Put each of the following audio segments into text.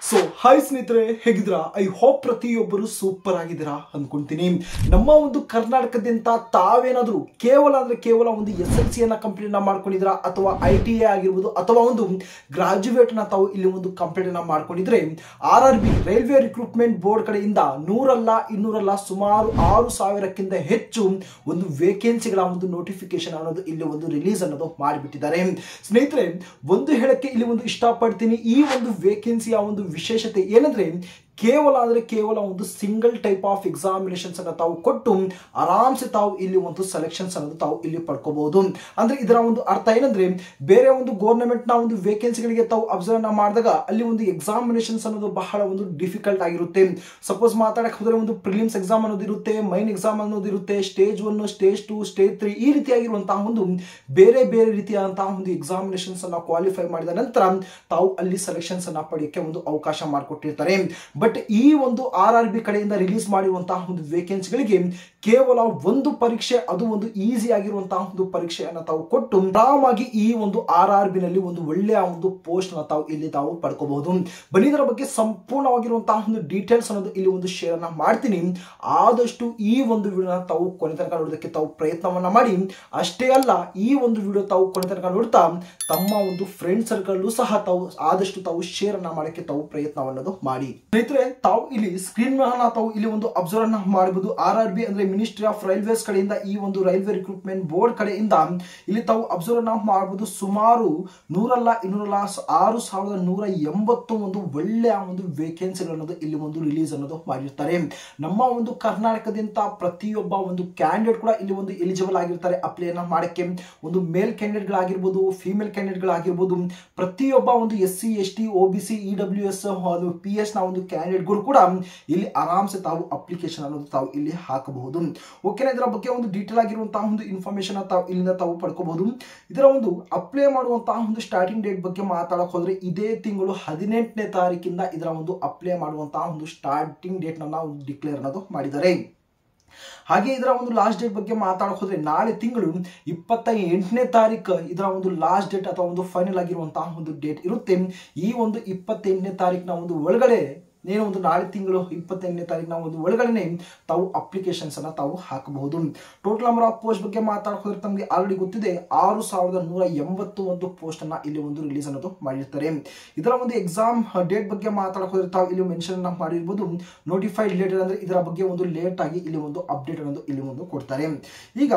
So hi ಸ್ನೇಹಿತರೆ, ಹೇಗಿದ್ದೀರಾ? I hope ಪ್ರತಿಯೊಬ್ಬರು ಸೂಪರ್ ಆಗಿದ್ದೀರಾ ಅನ್ಕೊಂತೀನಿ. ನಮ್ಮ ಒಂದು ಕರ್ನಾಟಕದಿಂದ ತಾವೇನಾದರೂ ಕೇವಲ ಒಂದು SLC ಕಂಪ್ಲೀಟ್ ಮಾಡ್ಕೊಂಡಿದ್ದೀರಾ, ಅಥವಾ ITA ಆಗಿರ್ಬೋದು, ಅಥವಾ ಒಂದು ಗ್ರಾಜುಯೇಟ್ ನ ತಾವು ಇಲ್ಲಿ ಒಂದು ಕಂಪ್ಲೀಟ್ ಮಾಡ್ಕೊಂಡಿದ್ರೆ RRB ರೈಲ್ವೆ ರಿಕ್ರೂಟ್ಮೆಂಟ್ ಬೋರ್ಡ್ ಕಡೆಯಿಂದ 100 ಸುಮಾರು 6,000ಕ್ಕಿಂತ ಹೆಚ್ಚು ಒಂದು ವೇಕೆನ್ಸಿಗಳ ಒಂದು ನೋಟಿಫಿಕೇಶನ್ ಅನ್ನೋದು ಇಲ್ಲಿ ಒಂದು ರಿಲೀಸ್ ಅನ್ನೋದು ಮಾಡಿಬಿಟ್ಟಿದ್ದಾರೆ. ಸ್ನೇಹಿತರೆ, ಒಂದು ಹೇಳಕ್ಕೆ ಇಲ್ಲಿ ಒಂದು ಇಷ್ಟಪಡ್ತೀನಿ, ಈ ಒಂದು ವೇಕೆನ್ಸಿಯ ಒಂದು ವಿಶೇಷತೆ ಏನಂದ್ರೆ ಕೇವಲ ಒಂದು ಸಿಂಗಲ್ ಟೈಪ್ ಆಫ್ ಎಕ್ಸಾಮಿನೇಷನ್ಸ್ ಅನ್ನು ತಾವು ಕೊಟ್ಟು ಆರಾಮ್ಸೆ ತಾವು ಇಲ್ಲಿ ಒಂದು ಸೆಲೆಕ್ಷನ್ಸ್ ಅನ್ನೋದು ತಾವು ಇಲ್ಲಿ ಪಡ್ಕೋಬಹುದು. ಅಂದ್ರೆ ಇದರ ಒಂದು ಅರ್ಥ ಏನಂದ್ರೆ, ಬೇರೆ ಒಂದು ಗೌರ್ಮೆಂಟ್ ನ ಒಂದು ವೇಕೆನ್ಸಿಗಳಿಗೆ ತಾವು ಅಬ್ಸರ್ವ್ ಮಾಡಿದಾಗ ಅಲ್ಲಿ ಒಂದು ಎಕ್ಸಾಮಿನೇಷನ್ಸ್ ಅನ್ನೋದು ಬಹಳ ಒಂದು ಡಿಫಿಕಲ್ಟ್ ಆಗಿರುತ್ತೆ. ಸಪೋಸ್ ಮಾತಾಡಕ್ಕೆ ಹೋದ್ರೆ ಒಂದು ಪ್ರಿಲಿಮ್ಸ್ ಎಕ್ಸಾಮ್ ಅನ್ನೋದು ಇರುತ್ತೆ, ಮೈನ್ ಎಕ್ಸಾಮ್ ಅನ್ನೋದು ಇರುತ್ತೆ, ಸ್ಟೇಜ್ 1, ಸ್ಟೇಜ್ 2, ಸ್ಟೇಜ್ 3 ಈ ರೀತಿಯಾಗಿರುವಂತಹ ಒಂದು ಬೇರೆ ರೀತಿಯಾದಂತಹ ಒಂದು ಎಕ್ಸಾಮಿನೇಷನ್ಸ್ ಅನ್ನ ಕ್ವಾಲಿಫೈ ಮಾಡಿದ ನಂತರ ತಾವು ಅಲ್ಲಿ ಸೆಲೆಕ್ಷನ್ಸ್ ಅನ್ನ ಪಡೆಯಕ್ಕೆ ಒಂದು ಅವಕಾಶ ಮಾಡಿಕೊಟ್ಟಿರ್ತಾರೆ. ಬಟ್ ಈ ಒಂದು RRB ಕಡೆಯಿಂದ ರಿಲೀಸ್ ಮಾಡಿರುವಂತಹ ಒಂದು ವೇಕೆನ್ಸಿಗಳಿಗೆ ಕೇವಲ ಒಂದು ಪರೀಕ್ಷೆ, ಅದು ಒಂದು ಈಸಿ ಆಗಿರುವಂತಹ ಒಂದು ಪರೀಕ್ಷೆಯನ್ನು ತಾವು ಕೊಟ್ಟು ಆರಾಮಾಗಿ ಈ ಒಂದು RRB ನಲ್ಲಿ ಒಂದು ಒಳ್ಳೆಯ ಒಂದು ಪೋಸ್ಟ್ ಅನ್ನು ತಾವು ಇಲ್ಲಿ ತಾವು ಪಡ್ಕೋಬಹುದು. ಬನ್ನಿ ಇದರ ಬಗ್ಗೆ ಸಂಪೂರ್ಣವಾಗಿರುವಂತಹ ಒಂದು ಡೀಟೇಲ್ಸ್ ಅನ್ನೋದು ಇಲ್ಲಿ ಒಂದು ಶೇರ್ ಅನ್ನ ಮಾಡ್ತೀನಿ. ಆದಷ್ಟು ಈ ಒಂದು ವಿಡಿಯೋನ ತಾವು ಕೊನೆ ತನಕ ನೋಡೋದಕ್ಕೆ ತಾವು ಪ್ರಯತ್ನವನ್ನ ಮಾಡಿ. ಅಷ್ಟೇ ಅಲ್ಲ, ಈ ಒಂದು ವಿಡಿಯೋ ತಾವು ಕೊನೆ ತನಕ ನೋಡ್ತಾ ತಮ್ಮ ಒಂದು ಫ್ರೆಂಡ್ ಸರ್ಕಲ್ ಸಹ ತಾವು ಆದಷ್ಟು ತಾವು ಶೇರ್ ಅನ್ನ ಮಾಡಕ್ಕೆ ತಾವು ಪ್ರಯತ್ನವನ್ನೋದು ಮಾಡಿ. ಸ್ನೇಹಿತರೆ, ತಾವು ಇಲ್ಲಿ ಸ್ಕ್ರೀನ್ ತಾವು ಇಲ್ಲಿ ಒಂದು ಅಬ್ಸರ್ವ್ ಅನ್ನ ಮಾಡಬಹುದು. RRB ಅಂದ್ರೆ ಮಿನಿಸ್ಟ್ರಿ ಆಫ್ ರೈಲ್ವೇಸ್ ಕಡೆಯಿಂದ ಈ ಒಂದು ರೈಲ್ವೆ ರಿಕ್ರೂಟ್ಮೆಂಟ್ ಬೋರ್ಡ್ ಕಡೆಯಿಂದ ಇಲ್ಲಿ ತಾವು ಅಬ್ಸರ್ವ್ ಅನ್ನ ಮಾಡಬಹುದು. ಸುಮಾರು 6,180 ಒಂದು ಒಳ್ಳೆಯ ಒಂದು ವೇಕೆನ್ಸಿಗಳನ್ನೋದು ಇಲ್ಲಿ ಒಂದು ರಿಲೀಸ್ ಅನ್ನೋದು ಮಾಡಿರ್ತಾರೆ. ನಮ್ಮ ಒಂದು ಕರ್ನಾಟಕದಿಂದ ಪ್ರತಿಯೊಬ್ಬ ಒಂದು ಕ್ಯಾಂಡಿಡೇಟ್ ಕೂಡ ಇಲ್ಲಿ ಒಂದು ಎಲಿಜಿಬಲ್ ಆಗಿರ್ತಾರೆ ಅಪ್ಲೈ ಅನ್ನ ಮಾಡಕ್ಕೆ. ಒಂದು ಮೇಲ್ ಕ್ಯಾಂಡಿಡೇಟ್ ಗಳಾಗಿರ್ಬೋದು, ಫಿಮೇಲ್ ಕ್ಯಾಂಡಿಡೇಟ್ ಗಳಾಗಿರ್ಬೋದು, ಪ್ರತಿಯೊಬ್ಬ ಒಂದು SC ST OBC EWS PS ನ ಒಂದು ಕ್ಯಾಂಡಿಡೇಟ್ ಗಳು ಕೂಡ ಇಲ್ಲಿ ಆರಾಮ್ಸೆ ತಾವು ಅಪ್ಲಿಕೇಶನ್ ಅನ್ನೋದು ತಾವು ಇಲ್ಲಿ ಹಾಕಬಹುದು. ಓಕೆನಾ? ಇದರ ಬಗ್ಗೆ ಒಂದು ಡೀಟೇಲ್ ಆಗಿರುವಂತಹ ಒಂದು ಇನ್ಫಾರ್ಮೇಶನ್ ತಾವು ಇಲ್ಲಿಂದ ತಾವು ಪಡ್ಕೋಬಹುದು. ಇದರ ಒಂದು ಅಪ್ಲೈ ಮಾಡುವಂತಹ ಒಂದು ಸ್ಟಾರ್ಟಿಂಗ್ ಡೇಟ್ ಬಗ್ಗೆ ಮಾತಾಡಕ್ ಹೋದ್ರೆ ಇದೇ ತಿಂಗಳು 18ನೇ ತಾರೀಕಿಂದ ಇದರ ಒಂದು ಅಪ್ಲೈ ಮಾಡುವಂತಹ ಒಂದು ಸ್ಟಾರ್ಟಿಂಗ್ ಡೇಟ್ ನಾವು ಡಿಕ್ಲೇರ್ ಅನ್ನೋದು ಮಾಡಿದ್ದಾರೆ. ಹಾಗೆ ಇದರ ಒಂದು ಲಾಸ್ಟ್ ಡೇಟ್ ಬಗ್ಗೆ ಮಾತಾಡಕ್ ಹೋದ್ರೆ ನಾಳೆ ತಿಂಗಳು 28ನೇ ತಾರೀಕು ಇದರ ಒಂದು ಲಾಸ್ಟ್ ಡೇಟ್ ಅಥವಾ ಒಂದು ಫೈನಲ್ ಆಗಿರುವಂತಹ ಒಂದು ಡೇಟ್ ಇರುತ್ತೆ. ಈ ಒಂದು 28ನೇ ತಾರೀಕಿನ ಒಂದು ಒಳಗಡೆ ಒಂದು ನಾಳೆ ತಿಂಗಳು 28ನೇ ತಾರೀಕಿನ ಒಂದು ಒಳಗಡೆ ತಾವು ಅಪ್ಲಿಕೇಶನ್ಸ್ ಅನ್ನ ತಾವು ಹಾಕಬಹುದು. ಟೋಟಲ್ ನಂಬರ್ ಆಫ್ ಪೋಸ್ಟ್ ಬಗ್ಗೆ ಮಾತಾಡೋದ್ರೆ ತಮಗೆ ಆಲ್ರೆಡಿ ಗೊತ್ತಿದೆ, 6,180 ಒಂದು ಪೋಸ್ಟ್ ಅನ್ನ ಇಲ್ಲಿ ಒಂದು ರಿಲೀಸ್ ಅನ್ನೋದು ಮಾಡಿರ್ತಾರೆ. ಇದರ ಒಂದು ಎಕ್ಸಾಮ್ ಡೇಟ್ ಬಗ್ಗೆ ಮಾತಾಡೋದ್ರೆ ತಾವು ಇಲ್ಲಿ ಮೆನ್ಷನ್ ಮಾಡಿರ್ಬೋದು. ನೋಟಿಫೈಡ್ ಲೇಟರ್ ಅಂದ್ರೆ ಇದರ ಬಗ್ಗೆ ಒಂದು ಲೇಟ್ ಆಗಿ ಇಲ್ಲಿ ಒಂದು ಅಪ್ಡೇಟ್ ಅನ್ನೋದು ಇಲ್ಲಿ ಒಂದು ಕೊಡ್ತಾರೆ. ಈಗ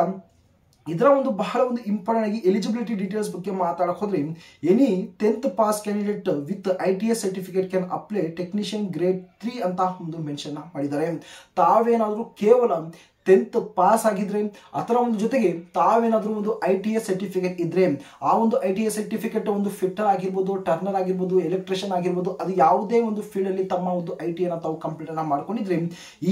ಇದರ ಒಂದು ಬಹಳ ಒಂದು ಇಂಪಾರ್ಟೆಂಟ್ ಆಗಿ ಎಲಿಜಿಬಿಲಿಟಿ ಡೀಟೇಲ್ಸ್ ಬಗ್ಗೆ ಮಾತಾಡಕ್ ಹೋದ್ರೆ any 10th pass candidate with ITA certificate can apply technician grade 3 ಅಂತ ಒಂದು ಮೆನ್ಷನ್ ಮಾಡಿದ್ದಾರೆ. ತಾವೇನಾದ್ರೂ ಕೇವಲ 10th ಪಾಸ್ ಆಗಿದ್ರೆ ಅದರ ಒಂದು ಜೊತೆಗೆ ತಾವೇನಾದ್ರೂ ಒಂದು ITA ಸರ್ಟಿಫಿಕೇಟ್ ಇದ್ರೆ ಆ ಒಂದು ITA ಸರ್ಟಿಫಿಕೇಟ್ ಒಂದು ಫಿಟ್ಟರ್ ಆಗಿರ್ಬೋದು, ಟರ್ನರ್ ಆಗಿರ್ಬೋದು, ಎಲೆಕ್ಟ್ರಿಷಿಯನ್ ಆಗಿರ್ಬೋದು, ಅದು ಯಾವುದೇ ಒಂದು ಫೀಲ್ಡ್ ಅಲ್ಲಿ ತಮ್ಮ ಒಂದು ITA ತಾವು ಕಂಪ್ಲೀಟ್ ಅನ್ನ ಮಾಡ್ಕೊಂಡಿದ್ರೆ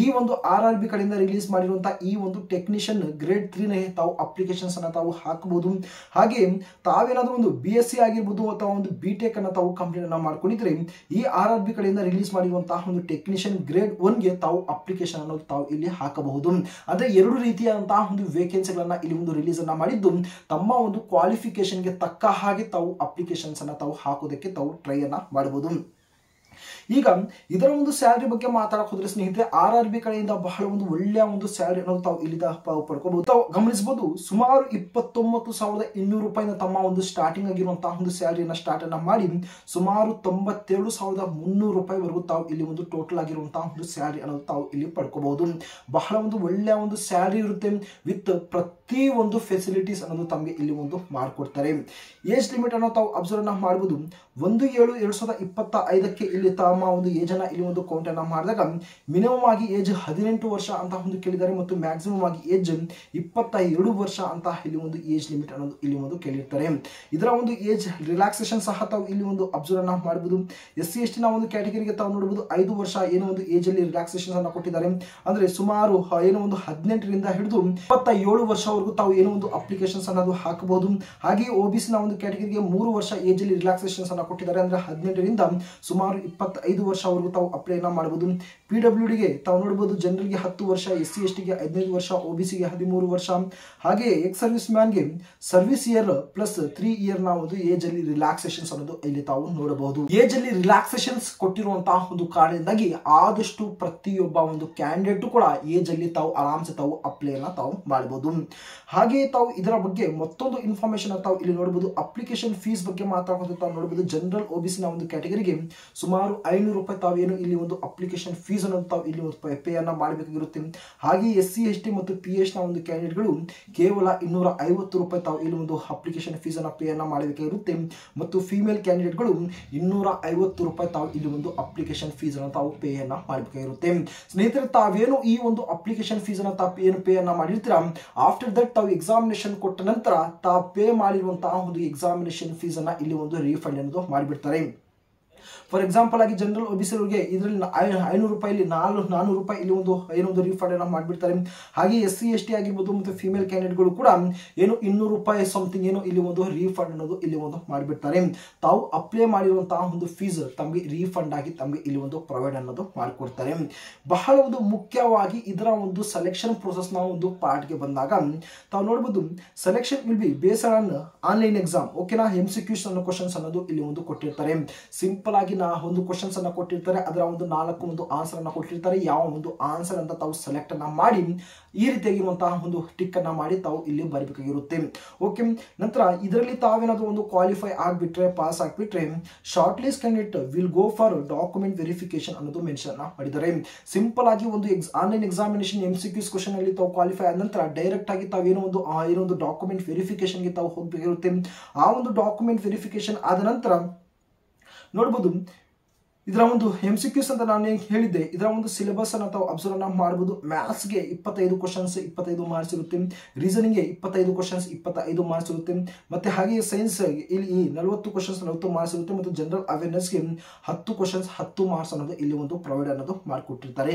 ಈ ಒಂದು RRB ಕಡೆಯಿಂದ ರಿಲೀಸ್ ಮಾಡಿರುವಂತಹ ಈ ಒಂದು ಟೆಕ್ನಿಷಿಯನ್ ಗ್ರೇಡ್ 3 ತಾವು ಅಪ್ಲಿಕೇಶನ್ಸ್ ಅನ್ನ ತಾವು ಹಾಕಬಹುದು. ಹಾಗೆ ತಾವೇನಾದ್ರೂ ಒಂದು BSc ಆಗಿರ್ಬೋದು ಅಥವಾ ಒಂದು BTech ಅನ್ನ ತಾವು ಕಂಪ್ಲೀಟ್ ಅನ್ನ ಮಾಡ್ಕೊಂಡಿದ್ರೆ ಈ RRB ಕಡೆಯಿಂದ ರಿಲೀಸ್ ಮಾಡಿರುವಂತಹ ಒಂದು ಟೆಕ್ನಿಷಿಯನ್ ಗ್ರೇಡ್ 1ಗೆ ತಾವು ಅಪ್ಲಿಕೇಶನ್ ಅನ್ನೋದು ತಾವು ಇಲ್ಲಿ ಹಾಕಬಹುದು. ಅಂದ್ರೆ 2 ರೀತಿಯಾದಂತಹ ಒಂದು ವೇಕೆನ್ಸಿಗಳನ್ನ ಇಲ್ಲಿ ಒಂದು ರಿಲೀಸ್ ಅನ್ನ ಮಾಡಿದ್ದು ತಮ್ಮ ಒಂದು ಕ್ವಾಲಿಫಿಕೇಶನ್ಗೆ ತಕ್ಕ ಹಾಗೆ ತಾವು ಅಪ್ಲಿಕೇಶನ್ಸ್ ಅನ್ನ ತಾವು ಹಾಕೋದಕ್ಕೆ ತಾವು ಟ್ರೈ ಅನ್ನ ಮಾಡಬಹುದು. ಈಗ ಇದರ ಒಂದು ಸ್ಯಾಲರಿ ಬಗ್ಗೆ ಮಾತಾಡಕ್ ಹೋದ್ರೆ ಸ್ನೇಹಿತರೆ, RRB ಕಡೆಯಿಂದ ಬಹಳ ಒಂದು ಒಳ್ಳೆಯ ಒಂದು ಸ್ಯಾಲರಿ ಅನ್ನೋದು ತಾವು ಇಲ್ಲಿ ಪಡ್ಕೋಬಹುದು. ತಾವು ಗಮನಿಸಬಹುದು, ಸುಮಾರು 29,200 ರೂಪಾಯಿನ ತಮ್ಮ ಒಂದು ಸ್ಟಾರ್ಟಿಂಗ್ ಆಗಿರುವಂತಹ ಒಂದು ಸ್ಯಾಲರಿನ ಸ್ಟಾರ್ಟ್ ಅನ್ನ ಮಾಡಿ ಸುಮಾರು 97,300 ರೂಪಾಯಿವರೆಗೂ ತಾವು ಇಲ್ಲಿ ಒಂದು ಟೋಟಲ್ ಆಗಿರುವಂತಹ ಒಂದು ಸ್ಯಾಲರಿ ಅನ್ನೋದು ತಾವು ಇಲ್ಲಿ ಪಡ್ಕೋಬಹುದು. ಬಹಳ ಒಂದು ಒಳ್ಳೆಯ ಒಂದು ಸ್ಯಾಲರಿ ಇರುತ್ತೆ ವಿತ್ ಪ್ರತಿ ಒಂದು ಫೆಸಿಲಿಟೀಸ್ ಅನ್ನೋದು ತಮಗೆ ಇಲ್ಲಿ ಒಂದು ಮಾಡಿಕೊಡ್ತಾರೆ. ಏಜ್ ಲಿಮಿಟ್ ಅನ್ನೋ ತಾವು ಅಬ್ಸರ್ವ್ ಮಾಡಬಹುದು. 1/7/2025ಕ್ಕೆ ಇಲ್ಲಿ ತಮ್ಮ ಒಂದು ಏಜ್ ಅನ್ನ ಇಲ್ಲಿ ಒಂದು ಕೌಂಟ್ ಅನ್ನ ಮಾಡಿದಾಗ ಮಿನಿಮಮ್ ಆಗಿ ಏಜ್ 18 ವರ್ಷ ಅಂತ ಒಂದು ಕೇಳಿದ್ದಾರೆ ಮತ್ತು ಮ್ಯಾಕ್ಸಿಮಮ್ ಆಗಿ ಏಜ್ 22 ವರ್ಷ ಅಂತ ಇಲ್ಲಿ ಒಂದು ಏಜ್ ಲಿಮಿಟ್ ಅನ್ನೋದು ಇಲ್ಲಿ ಒಂದು ಕೇಳಿರ್ತಾರೆ. ಇದರ ಒಂದು ಏಜ್ ರಿಲ್ಯಾಕ್ಸೇಷನ್ ಸಹ ತಾವು ಇಲ್ಲಿ ಒಂದು ಅಬ್ಸರ್ವ್ ಅನ್ನ ಮಾಡಬಹುದು. SC ST ನ ಒಂದು ಕ್ಯಾಟಗರಿಗೆ ತಾವು ನೋಡಬಹುದು 5 ವರ್ಷ ಏನೋ ಒಂದು ಏಜ್ ಅಲ್ಲಿ ರಿಲ್ಯಾಕ್ಸೇಷನ್ ಅನ್ನ ಕೊಟ್ಟಿದ್ದಾರೆ. ಅಂದ್ರೆ ಸುಮಾರು ಒಂದು 18ರಿಂದ ಹಿಡಿದು 27 ವರ್ಷ ವರ್ಷವರೆಗೂ ತಾವು ಏನೋ ಒಂದು ಅಪ್ಲಿಕೇಶನ್ಸ್ ಅನ್ನೋದು ಹಾಕಬಹುದು. ಹಾಗೆ OBC ನ ಒಂದು ಕ್ಯಾಟಗರಿಗೆ 3 ವರ್ಷ ಏಜ್ ಅಲ್ಲಿ ರಿಲ್ಯಾಕ್ಸೇಷನ್ಸ್ ಅನ್ನ ಕೊಟ್ಟಿದ್ದಾರೆ. ಅಂದ್ರೆ 18ರಿಂದ ಸುಮಾರು 25 ವರ್ಷವರೆಗೂ ತಾವು ಅಪ್ಲೈನ ಮಾಡಬಹುದು. PWD ಗೆ ತಾವು ನೋಡಬಹುದು ಜನರಲ್ಗೆ 10 ವರ್ಷ, SC ST ಗೆ 15 ವರ್ಷ, OBC ಗೆ 13 ವರ್ಷ. ಹಾಗೆ ಎಕ್ಸ್ ಸರ್ವಿಸ್ ಮ್ಯಾನ್ ಗೆ ಸರ್ವಿಸ್ ಇಯರ್ ಪ್ಲಸ್ 3 ಇಯರ್ ನ ಒಂದು ಏಜ್ ಅಲ್ಲಿ ರಿಲ್ಯಾಕ್ಸೇಷನ್ಸ್ ಅನ್ನೋದು ಇಲ್ಲಿ ತಾವು ನೋಡಬಹುದು. ಏಜ್ ಅಲ್ಲಿ ರಿಲ್ಯಾಕ್ಸೇಷನ್ಸ್ ಕೊಟ್ಟಿರುವಂತಹ ಒಂದು ಕಾರಣದಿಂದಾಗಿ ಆದಷ್ಟು ಪ್ರತಿಯೊಬ್ಬ ಒಂದು ಕ್ಯಾಂಡಿಡೇಟ್ ಕೂಡ ಏಜ್ ಅಲ್ಲಿ ತಾವು ಆರಾಮ್ಸೆ ತಾವು ಅಪ್ಲೈನ ತಾವು ಮಾಡಬಹುದು. ಹಾಗೆ ತಾವು ಇದರ ಬಗ್ಗೆ ಮತ್ತೊಂದು ಇನ್ಫಾರ್ಮೇಶನ್ ತಾವು ಇಲ್ಲಿ ನೋಡಬಹುದು. ಅಪ್ಲಿಕೇಶನ್ ಫೀಸ್ ಬಗ್ಗೆ ಮಾತಾಡೋದು ತಾವು ನೋಡಬಹುದು. ಜನರಲ್ OBC ನ ಒಂದು ಕ್ಯಾಟಗರಿಗೆ ಸುಮಾರು 500 ರೂಪಾಯಿ ತಾವೇನು ಇಲ್ಲಿ ಒಂದು ಅಪ್ಲಿಕೇಶನ್ ಫೀಸ್ ಅನ್ನು ತಾವು ಇಲ್ಲಿ ಪೇ ಅನ್ನ ಮಾಡಬೇಕಾಗಿರುತ್ತೆ. ಹಾಗೆ SC ST ಮತ್ತು PH ನ ಒಂದು ಕ್ಯಾಂಡಿಡೇಟ್ಗಳು ಕೇವಲ 250 ರೂಪಾಯಿ ತಾವು ಇಲ್ಲಿ ಒಂದು ಅಪ್ಲಿಕೇಶನ್ ಫೀಸ್ ಅನ್ನ ಪೇ ಅನ್ನ ಮಾಡಬೇಕಾಗಿರುತ್ತೆ. ಮತ್ತು ಫಿಮೇಲ್ ಕ್ಯಾಂಡಿಡೇಟ್ಗಳು 250 ರೂಪಾಯಿ ತಾವು ಇಲ್ಲಿ ಒಂದು ಅಪ್ಲಿಕೇಶನ್ ಫೀಸ್ ಅನ್ನು ತಾವು ಪೇ ಅನ್ನ ಮಾಡಬೇಕಾಗಿರುತ್ತೆ. ಸ್ನೇಹಿತರೆ, ತಾವೇನು ಈ ಒಂದು ಅಪ್ಲಿಕೇಶನ್ ಫೀಸ್ ಅನ್ನ ತಾವು ಏನು ಪೇ ಅನ್ನ ಮಾಡಿರ್ತೀರಾ, ಆಫ್ಟರ್ ದಟ್ ತಾವು ಎಕ್ಸಾಮಿನೇಷನ್ ಕೊಟ್ಟ ನಂತರ ತಾವು ಪೇ ಮಾಡಿರುವಂತಹ ಒಂದು ಎಕ್ಸಾಮಿನೇಷನ್ ಫೀಸ್ ಅನ್ನ ಇಲ್ಲಿ ಒಂದು ರೀಫಂಡ್ ಅನ್ನೋದು ಮಾಡಿಬಿಡ್ತಾರೆ. ಫಾರ್ ಎಕ್ಸಾಂಪಲ್ ಆಗಿ ಜನರಲ್ OBC ಅವರಿಗೆ ಇದರಲ್ಲಿ 500 ರೂಪಾಯಿ 400 ರೂಪಾಯಿ ಇಲ್ಲಿ ಒಂದು ಏನೊಂದು ರೀಫಂಡ್ ಅನ್ನ ಮಾಡಿಬಿಡ್ತಾರೆ. ಹಾಗೆ SC ST ಆಗಿರ್ಬೋದು ಮತ್ತು ಫಿಮೇಲ್ ಕ್ಯಾಂಡಿಡೇಟ್ಗಳು ಕೂಡ ಏನು 200 ರೂಪಾಯಿ ಸಮಥಿಂಗ್ ಏನು ಇಲ್ಲಿ ಒಂದು ರೀಫಂಡ್ ಅನ್ನೋದು ಇಲ್ಲಿ ಒಂದು ಮಾಡಿಬಿಡ್ತಾರೆ. ತಾವು ಅಪ್ಲೈ ಮಾಡಿರುವಂತಹ ಒಂದು ಫೀಸ್ ತಮಗೆ ರೀಫಂಡ್ ಆಗಿ ತಮಗೆ ಇಲ್ಲಿ ಒಂದು ಪ್ರೊವೈಡ್ ಅನ್ನೋದು ಮಾಡಿಕೊಡ್ತಾರೆ. ಬಹಳ ಒಂದು ಮುಖ್ಯವಾಗಿ ಇದರ ಒಂದು ಸೆಲೆಕ್ಷನ್ ಪ್ರೋಸೆಸ್ ನ ಒಂದು ಪಾರ್ಟ್ ಗೆ ಬಂದಾಗ ತಾವು ನೋಡಬಹುದು. Selection will be based on online exam. ಓಕೆನಾ, MCQs ಅನ್ನೋ ಕ್ವಶನ್ಸ್ ಅನ್ನೋದು ಇಲ್ಲಿ ಒಂದು ಕೊಟ್ಟಿರ್ತಾರೆ. ಸಿಂಪಲ್ ಆಗಿ ಒಂದು ಕ್ವಶನ್ಸ್ ಅನ್ನ ಕೊಟ್ಟಿರ್ತಾರೆ. ಅದರ ಒಂದು 4 ಒಂದು ಆನ್ಸರ್ ಅನ್ನ ಕೊಟ್ಟಿರ್ತಾರೆ. ಯಾವ ಒಂದು ಆನ್ಸರ್ ಅಂತ ತಾವು ಸೆಲೆಕ್ಟ್ ಅನ್ನ ಮಾಡಿ ಈ ರೀತಿಯಾಗಿರುವಂತಹ ಒಂದು ಟಿಕ್ ಅನ್ನ ಮಾಡಿ ತಾವು ಇಲ್ಲಿ ಬರಬೇಕಾಗಿರುತ್ತೆ. ಓಕೆ, ನಂತರ ಇದರಲ್ಲಿ ತಾವೇನಾದ್ರೂ ಒಂದು ಕ್ವಾಲಿಫೈ ಆಗ್ಬಿಟ್ರೆ, ಪಾಸ್ ಆಗ್ಬಿಟ್ರೆ, short list candidate will go for document verification ಅನ್ನೋದು ಮೆನ್ಷನ್ ಮಾಡಿದ್ದಾರೆ. ಸಿಂಪಲ್ ಆಗಿ ಒಂದು ಆನ್ಲೈನ್ ಎಕ್ಸಾಮಿನೇಷನ್ MCQs ಕ್ವಶನ್ ಅಲ್ಲಿ ತಾವು ಕ್ವಾಲಿಫೈ ಆದ ನಂತರ ಡೈರೆಕ್ಟ್ ಆಗಿ ತಾವು ಏನೋ ಒಂದು ಡಾಕ್ಯುಮೆಂಟ್ ವೆರಿಫಿಕೇಶನ್ ಗೆ ತಾವು ಹೋಗಬೇಕಾಗಿರುತ್ತೆ. ಆ ಒಂದು ಡಾಕ್ಯುಮೆಂಟ್ ವೆರಿಫಿಕೇಶನ್ ಆದ ನಂತರ ನೋಡಬಹುದು ಇದರ ಒಂದು MCQs ಅಂತ ನಾನು ಹೇಳಿದ್ದೆ. ಇದರ ಒಂದು ಸಿಲೆಬಸ್ ಅನ್ನು ತಾವು ಅಬ್ಸರ್ವ್ ಅನ್ನ ಮಾಡಬಹುದು. ಮ್ಯಾಥ್ಸ್ ಗೆ 25 ಕ್ವಶನ್ಸ್ 25 ಮಾರ್ಕ್ಸ್ ಇರುತ್ತೆ. ರೀಸನಿಂಗ್ ಗೆ 25 ಕ್ವಶನ್ಸ್ 25 ಮಾರ್ಕ್ಸ್ ಇರುತ್ತೆ. ಮತ್ತೆ ಹಾಗೆ ಸೈನ್ಸ್ ಇಲ್ಲಿ 40 ಕ್ವಶನ್ಸ್ 40 ಮಾರ್ಕ್ಸ್ ಇರುತ್ತೆ. ಮತ್ತು ಜನರಲ್ ಅವೇರ್ನೆಸ್ ಗೆ 10 ಕ್ವಶನ್ಸ್ 10 ಮಾರ್ಕ್ಸ್ ಅನ್ನೋದು ಇಲ್ಲಿ ಒಂದು ಪ್ರೊವೈಡ್ ಅನ್ನೋದು ಮಾಡಿಕೊಟ್ಟಿರ್ತಾರೆ.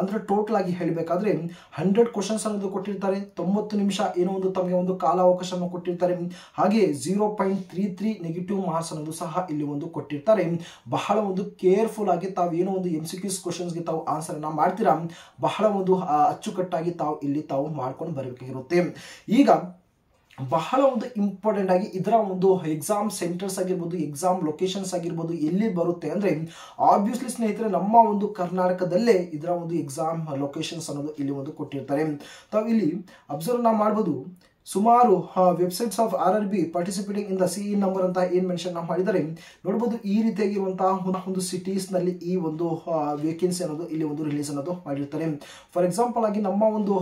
ಅಂದ್ರೆ ಟೋಟಲ್ ಆಗಿ ಹೇಳಬೇಕಾದ್ರೆ 100 ಕ್ವಶನ್ಸ್ ಅನ್ನೋದು ಕೊಟ್ಟಿರ್ತಾರೆ. 90 ನಿಮಿಷ ಏನೋ ಒಂದು ತಮಗೆ ಒಂದು ಕಾಲಾವಕಾಶವನ್ನು ಕೊಟ್ಟಿರ್ತಾರೆ. ಹಾಗೆ 0.33 ನೆಗೆಟಿವ್ ಮಾರ್ಕ್ಸ್ ಅನ್ನೋದು ಸಹ ಇಲ್ಲಿ ಒಂದು ಕೊಟ್ಟಿರ್ತಾರೆ. ಬಹಳ ಒಂದು ಕೇರ್ಫುಲ್ ಆಗಿ ತಾವು ಏನೋ ಒಂದು MCQs ಕ್ವಶನ್ಸ್ ಗೆ ತಾವು ಆನ್ಸರ್ ಅನ್ನ ಮಾಡ್ತೀರಾ, ಬಹಳ ಒಂದು ಅಚ್ಚುಕಟ್ಟಾಗಿ ತಾವು ಇಲ್ಲಿ ತಾವು ಮಾಡ್ಕೊಂಡು ಬರಬೇಕಾಗಿರುತ್ತೆ. ಈಗ ಬಹಳ ಒಂದು ಇಂಪಾರ್ಟೆಂಟ್ ಆಗಿ ಇದರ ಒಂದು ಎಕ್ಸಾಮ್ ಸೆಂಟರ್ಸ್ ಆಗಿರ್ಬೋದು, ಎಕ್ಸಾಮ್ ಲೊಕೇಶನ್ಸ್ ಆಗಿರ್ಬೋದು ಎಲ್ಲಿ ಬರುತ್ತೆ ಅಂದ್ರೆ ಆಬ್ವಿಯಸ್ಲಿ ಸ್ನೇಹಿತರೆ ನಮ್ಮ ಒಂದು ಕರ್ನಾಟಕದಲ್ಲೇ ಇದರ ಒಂದು ಎಕ್ಸಾಮ್ ಲೊಕೇಶನ್ಸ್ ಅನ್ನೋದು ಇಲ್ಲಿ ಒಂದು ಕೊಟ್ಟಿರ್ತಾರೆ. ತಾವು ಇಲ್ಲಿ ಅಬ್ಸರ್ವ್ ಮಾಡಬಹುದು. ಸುಮಾರು websites of RRB participating in the CE number ಅಂತ ಏನ್ ಮೆನ್ಷನ್ ಮಾಡಿದರೆ ನೋಡಬಹುದು. ಈ ರೀತಿಯಾಗಿರುವಂತಹ ಒಂದು ಸಿಟೀಸ್ ನಲ್ಲಿ ಈ ಒಂದು ವೇಕೆನ್ಸಿ ಅನ್ನೋದು ಇಲ್ಲಿ ಒಂದು ರಿಲೀಸ್ ಅನ್ನೋದು ಮಾಡಿರ್ತಾರೆ. ಫಾರ್ ಎಕ್ಸಾಂಪಲ್ ಆಗಿ ನಮ್ಮ ಒಂದು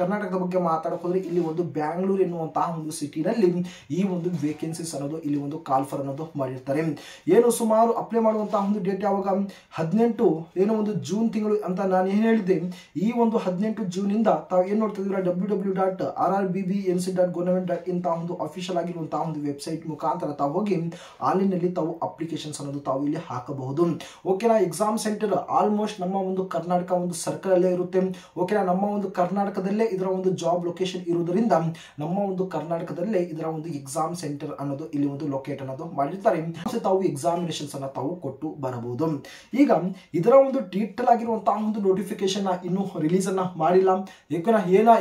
ಕರ್ನಾಟಕದ ಬಗ್ಗೆ ಮಾತಾಡಕ್ ಹೋದ್ರೆ ಇಲ್ಲಿ ಒಂದು ಬ್ಯಾಂಗ್ಳೂರ್ ಎನ್ನುವಂತಹ ಒಂದು ಸಿಟಿನಲ್ಲಿ ಈ ಒಂದು ವೇಕೆನ್ಸೀಸ್ ಅನ್ನೋದು ಇಲ್ಲಿ ಒಂದು ಕಾಲ್ಫರ್ ಅನ್ನೋದು ಮಾಡಿರ್ತಾರೆ. ಏನು ಸುಮಾರು ಅಪ್ಲೈ ಮಾಡುವಂತಹ ಒಂದು ಡೇಟ್ ಯಾವಾಗ 18 ಏನೋ ಒಂದು ಜೂನ್ ತಿಂಗಳು ಅಂತ ನಾನು ಏನ್ ಹೇಳಿದ್ದೆ. ಈ ಒಂದು 18 ಜೂನ್ ಇಂದ ತಾವು ಏನ್ ನೋಡ್ತಾ ಇದೀರಾ www.rrbb.nc.government.in ಒಂದು ಅಫಿಷಿಯಲ್ ಆಗಿರುವಂತಹ ಒಂದು ವೆಬ್ಸೈಟ್ ಮುಖಾಂತರ ತಾವು ಹೋಗಿ ಆನ್ಲೈನ್ ನಲ್ಲಿ ತಾವು ಅಪ್ಲಿಕೇಶನ್ಸ್ ಅನ್ನೋದು ತಾವು ಇಲ್ಲಿ ಹಾಕಬಹುದು. ಓಕೆನಾ, ಎಕ್ಸಾಮ್ ಸೆಂಟರ್ ಆಲ್ಮೋಸ್ಟ್ ನಮ್ಮ ಒಂದು ಕರ್ನಾಟಕ ಒಂದು ಸರ್ಕಲ್ ಅಲ್ಲೇ ಇರುತ್ತೆ. ಓಕೆನಾ, ನಮ್ಮ ಒಂದು ಕರ್ನಾಟಕದಲ್ಲೇ ಇದರ ಒಂದು ಜಾಬ್ ಲೊಕೇಶನ್ ಇರುವುದರಿಂದ ನಮ್ಮ ಒಂದು ಕರ್ನಾಟಕದಲ್ಲೇ ಇದರ ಒಂದು ಎಕ್ಸಾಮ್ ಸೆಂಟರ್ ಅನ್ನೋದು ಇಲ್ಲಿ ಒಂದು ಲೊಕೇಟ್ ಅನ್ನೋದು ಮಾಡಿರ್ತಾರೆ. ತಾವು ಎಕ್ಸಾಮಿನೇಷನ್ಸ್ ಅನ್ನ ತಾವು ಕೊಟ್ಟು ಬರಬಹುದು. ಈಗ ಇದರ ಒಂದು ಡೀಟೇಲ್ ಆಗಿರುವಂತಹ ಒಂದು ನೋಟಿಫಿಕೇಶನ್ ಇನ್ನು ರಿಲೀಸ್ ಅನ್ನ ಮಾಡಿಲ್ಲ.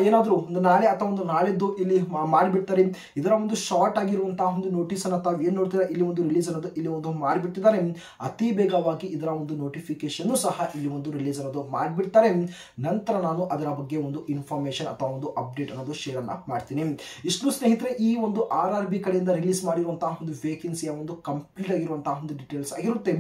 ಏನಾದ್ರೂ ಒಂದು ನಾಳೆ ಅಥವಾ ಒಂದು ನಾಳೆದ್ದು ಇಲ್ಲಿ ಮಾಡಿಬಿಡ್ತಾರೆ. ಇದರ ಒಂದು ಶಾರ್ಟ್ ಆಗಿರುವಂತಹ ಒಂದು ನೋಟಿಸ್ ಅನ್ನ ತಾವು ಏನ್ ನೋಡ್ತೀರಾ ಇಲ್ಲಿ ಒಂದು ರಿಲೀಸ್ ಅನ್ನೋದು ಇಲ್ಲಿ ಒಂದು ಮಾಡಿಬಿಟ್ಟಿದ್ದಾರೆ. ಅತಿ ಬೇಗವಾಗಿ ಇದರ ಒಂದು ನೋಟಿಫಿಕೇಶನ್ ಸಹ ಇಲ್ಲಿ ಒಂದು ರಿಲೀಸ್ ಅನ್ನೋದು ಮಾಡಿಬಿಡ್ತಾರೆ. ನಂತರ ನಾನು ಅದರ ಬಗ್ಗೆ ಒಂದು ಇನ್ಫಾರ್ಮೇಶನ್ ಅಥವಾ ಒಂದು ಅಪ್ಡೇಟ್ ಅನ್ನೋದು ಶೇರ್ ಅನ್ನ ಮಾಡ್ತೀನಿ. ಇಷ್ಟು ಸ್ನೇಹಿತರೆ ಈ ಒಂದು RRB ಕಡೆಯಿಂದ ರಿಲೀಸ್ ಮಾಡಿರುವಂತಹ ಒಂದು ವೇಕೆನ್ಸಿಯ ಒಂದು ಕಂಪ್ಲೀಟ್ ಆಗಿರುವಂತಹ ಒಂದು ಡೀಟೇಲ್ಸ್ ಆಗಿರುತ್ತೆ.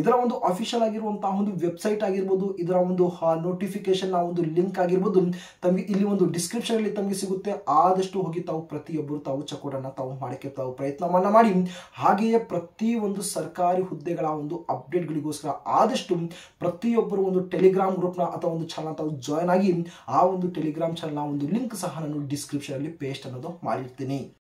ಇದರ ಒಂದು ಅಫಿಷಿಯಲ್ ಆಗಿರುವಂತಹ ಒಂದು ವೆಬ್ಸೈಟ್ ಆಗಿರ್ಬೋದು, ಇದರ ಒಂದು ನೋಟಿಫಿಕೇಶನ್ ಒಂದು ಲಿಂಕ್ ಆಗಿರ್ಬೋದು ತಮಗೆ ಇಲ್ಲಿ ಒಂದು ಡಿಸ್ಕ್ರಿಪ್ಷನ್ ಅಲ್ಲಿ ತಮಗೆ ಸಿಗುತ್ತೆ. ಆದಷ್ಟು ಹೋಗಿ ತಾವು ಪ್ರತಿಯೊಬ್ಬರು ತಾವು ಚಕೋಟನ್ನ ತಾವು ಮಾಡಕ್ಕೆ ತಾವು ಪ್ರಯತ್ನವನ್ನ ಮಾಡಿ. ಹಾಗೆಯೇ ಪ್ರತಿ ಒಂದು ಸರ್ಕಾರಿ ಹುದ್ದೆಗಳ ಒಂದು ಅಪ್ಡೇಟ್ಗಳಿಗೋಸ್ಕರ ಆದಷ್ಟು ಪ್ರತಿಯೊಬ್ಬರು ಒಂದು ಟೆಲಿಗ್ರಾಮ್ ಗ್ರೂಪ್ ನ ಅಥವಾ ಒಂದು ಚಾನಲ್ ತಾವು ಜಾಯ್ನ್ ಆಗಿ ಆ ಒಂದು ಟೆಲಿಗ್ರಾಮ್ ಚಾನಲ್ ಒಂದು ಲಿಂಕ್ ಸಹ ನಾನು ಡಿಸ್ಕ್ರಿಪ್ಷನ್ ಅಲ್ಲಿ ಪೇಸ್ಟ್ ಅನ್ನೋದು ಮಾಡಿರ್ತೀನಿ.